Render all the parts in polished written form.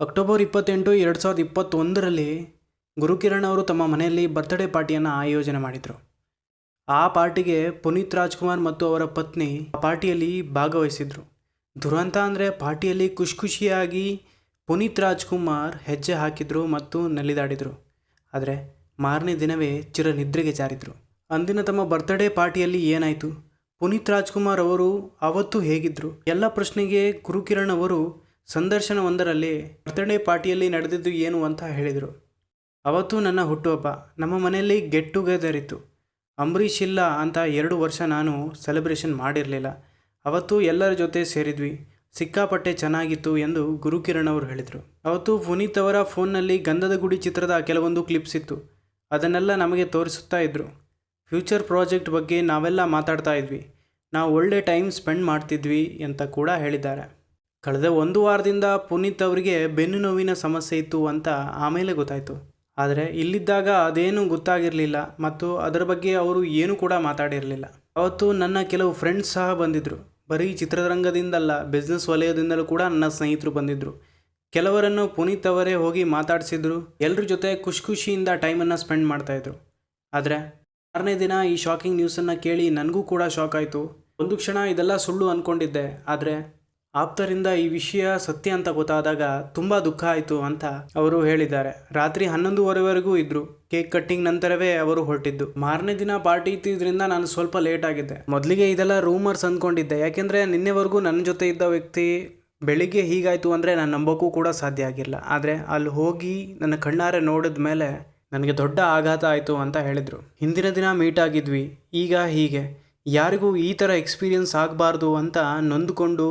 October 28, 2021ರಲ್ಲಿ Gurukiran ಅವರು ತಮ್ಮ ಮನೆಯಲ್ಲಿ ಬರ್ತ್ಡೇ ಪಾರ್ಟಿಯನ್ನು ಆಯೋಜನೆ ಮಾಡಿದರು. ಆ ಪಾರ್ಟಿಗೆ ಪುನೀತ್ ರಾಜ್ಕುಮಾರ್ ಮತ್ತು ಅವರ ಪತ್ನಿ ಆ ಪಾರ್ಟಿಯಲ್ಲಿ ಭಾಗವಹಿಸಿದರು. ದುರಂತ ಅಂದರೆ ಪಾರ್ಟಿಯಲ್ಲಿ ಖುಷಿಯಾಗಿ ಪುನೀತ್ ರಾಜ್ಕುಮಾರ್ ಹೆಜ್ಜೆ ಹಾಕಿದರು ಮತ್ತು ನಲಿದಾಡಿದರು. ಆದರೆ ಮಾರನೇ ದಿನವೇ ಚಿರನಿದ್ರೆಗೆ ಜಾರಿದರು. ಅಂದಿನ ತಮ್ಮ ಬರ್ತ್ಡೇ ಪಾರ್ಟಿಯಲ್ಲಿ ಏನಾಯಿತು, ಪುನೀತ್ ರಾಜ್ಕುಮಾರ್ ಅವರು ಆವತ್ತು ಹೇಗಿದ್ದರು, ಎಲ್ಲ ಪ್ರಶ್ನೆಗೆ ಗುರುಕಿರಣ್ ಅವರು ಸಂದರ್ಶನವೊಂದರಲ್ಲಿ ಬರ್ತ್ಡೇ ಪಾರ್ಟಿಯಲ್ಲಿ ನಡೆದಿದ್ದು ಏನು ಅಂತ ಹೇಳಿದರು. ಅವತ್ತು ನನ್ನ ಹುಟ್ಟುಹಬ್ಬ, ನಮ್ಮ ಮನೆಯಲ್ಲಿ ಗೆಟ್ ಟುಗೆದರ್ ಇತ್ತು. ಅಂಬರೀಷ್ ಇಲ್ಲ ಅಂತ 2 ವರ್ಷ ನಾನು ಸೆಲೆಬ್ರೇಷನ್ ಮಾಡಿರಲಿಲ್ಲ. ಅವತ್ತು ಎಲ್ಲರ ಜೊತೆ ಸೇರಿದ್ವಿ, ಸಿಕ್ಕಾಪಟ್ಟೆ ಚೆನ್ನಾಗಿತ್ತು ಎಂದು ಗುರುಕಿರಣ್ ಅವರು ಹೇಳಿದರು. ಅವತ್ತು ಪುನೀತ್ ಅವರ ಫೋನ್ನಲ್ಲಿ ಗಂಧದ ಗುಡಿ ಚಿತ್ರದ ಕೆಲವೊಂದು ಕ್ಲಿಪ್ಸ್ ಇತ್ತು. ಅದನ್ನೆಲ್ಲ ನಮಗೆ ತೋರಿಸುತ್ತಾ ಇದ್ದರು. ಫ್ಯೂಚರ್ ಪ್ರಾಜೆಕ್ಟ್ ಬಗ್ಗೆ ನಾವೆಲ್ಲ ಮಾತಾಡ್ತಾ ಇದ್ವಿ, ನಾವು ಒಳ್ಳೆ ಟೈಮ್ ಸ್ಪೆಂಡ್ ಮಾಡ್ತಿದ್ವಿ ಅಂತ ಕೂಡ ಹೇಳಿದ್ದಾರೆ. ಕಳೆದ 1 ವಾರದಿಂದ ಪುನೀತ್ ಅವರಿಗೆ ಬೆನ್ನು ನೋವಿನ ಸಮಸ್ಯೆ ಇತ್ತು ಅಂತ ಆಮೇಲೆ ಗೊತ್ತಾಯಿತು. ಆದರೆ ಇಲ್ಲಿದ್ದಾಗ ಅದೇನೂ ಗೊತ್ತಾಗಿರಲಿಲ್ಲ ಮತ್ತು ಅದರ ಬಗ್ಗೆ ಅವರು ಏನೂ ಕೂಡ ಮಾತಾಡಿರಲಿಲ್ಲ. ಅವತ್ತು ನನ್ನ ಕೆಲವು ಫ್ರೆಂಡ್ಸ್ ಸಹ ಬಂದಿದ್ದರು. ಬರೀ ಚಿತ್ರರಂಗದಿಂದಲ್ಲ, ಬಿಸ್ನೆಸ್ ವಲಯದಿಂದಲೂ ಕೂಡ ನನ್ನ ಸ್ನೇಹಿತರು ಬಂದಿದ್ದರು. ಕೆಲವರನ್ನು ಪುನೀತ್ ಅವರೇ ಹೋಗಿ ಮಾತಾಡಿಸಿದ್ರು. ಎಲ್ಲರ ಜೊತೆ ಖುಷಿಯಿಂದ ಟೈಮನ್ನು ಸ್ಪೆಂಡ್ ಮಾಡ್ತಾಯಿದ್ರು. ಆದರೆ ಮಾರನೇ ದಿನ ಈ ಶಾಕಿಂಗ್ ನ್ಯೂಸನ್ನು ಕೇಳಿ ನನಗೂ ಕೂಡ ಶಾಕ್ ಆಯಿತು. ಒಂದು ಕ್ಷಣ ಇದೆಲ್ಲ ಸುಳ್ಳು ಅಂದ್ಕೊಂಡಿದ್ದೆ. ಆದರೆ ಆಪ್ತರಿಂದ ಈ ವಿಷಯ ಸತ್ಯ ಅಂತ ಗೊತ್ತಾದಾಗ ತುಂಬ ದುಃಖ ಆಯಿತು ಅಂತ ಅವರು ಹೇಳಿದ್ದಾರೆ. ರಾತ್ರಿ 11:30ವರೆಗೂ ಇದ್ದರು. ಕೇಕ್ ಕಟ್ಟಿಂಗ್ ನಂತರವೇ ಅವರು ಹೊರಟಿದ್ದು. ಮಾರನೇ ದಿನ ಪಾರ್ಟಿ ಇದ್ದಿದ್ದರಿಂದ ನಾನು ಸ್ವಲ್ಪ ಲೇಟ್ ಆಗಿದ್ದೆ. ಮೊದಲಿಗೆ ಇದೆಲ್ಲ ರೂಮರ್ಸ್ ಅಂದ್ಕೊಂಡಿದ್ದೆ, ಯಾಕೆಂದರೆ ನಿನ್ನೆವರೆಗೂ ನನ್ನ ಜೊತೆ ಇದ್ದ ವ್ಯಕ್ತಿ ಬೆಳಿಗ್ಗೆ ಹೀಗಾಯಿತು ಅಂದರೆ ನಾನು ನಂಬೋಕ್ಕೂ ಕೂಡ ಸಾಧ್ಯ ಆಗಿಲ್ಲ. ಆದರೆ ಅಲ್ಲಿ ಹೋಗಿ ನನ್ನ ಕಣ್ಣಾರೆ ನೋಡಿದ ಮೇಲೆ ನನಗೆ ದೊಡ್ಡ ಆಘಾತ ಆಯಿತು ಅಂತ ಹೇಳಿದರು. ಹಿಂದಿನ ದಿನ ಮೀಟ್ ಆಗಿದ್ವಿ, ಈಗ ಹೀಗೆ ಯಾರಿಗೂ ಈ ಥರ ಎಕ್ಸ್ಪೀರಿಯನ್ಸ್ ಆಗಬಾರ್ದು ಅಂತ ನೊಂದುಕೊಂಡು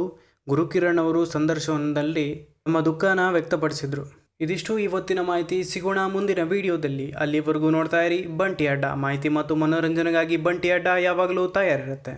ಗುರುಕಿರಣ್ ಅವರು ಸಂದರ್ಶನದಲ್ಲಿ ತಮ್ಮ ದುಃಖನ ವ್ಯಕ್ತಪಡಿಸಿದರು. ಇದಿಷ್ಟು ಇವತ್ತಿನ ಮಾಹಿತಿ. ಸಿಗೋಣ ಮುಂದಿನ ವಿಡಿಯೋದಲ್ಲಿ. ಅಲ್ಲಿವರೆಗೂ ನೋಡ್ತಾ ಇರಿ ಬಂಟಿ ಅಡ್ಡ. ಮಾಹಿತಿ ಮತ್ತು ಮನೋರಂಜನೆಗಾಗಿ ಬಂಟಿ ಅಡ್ಡ ಯಾವಾಗಲೂ ತಯಾರಿರುತ್ತೆ.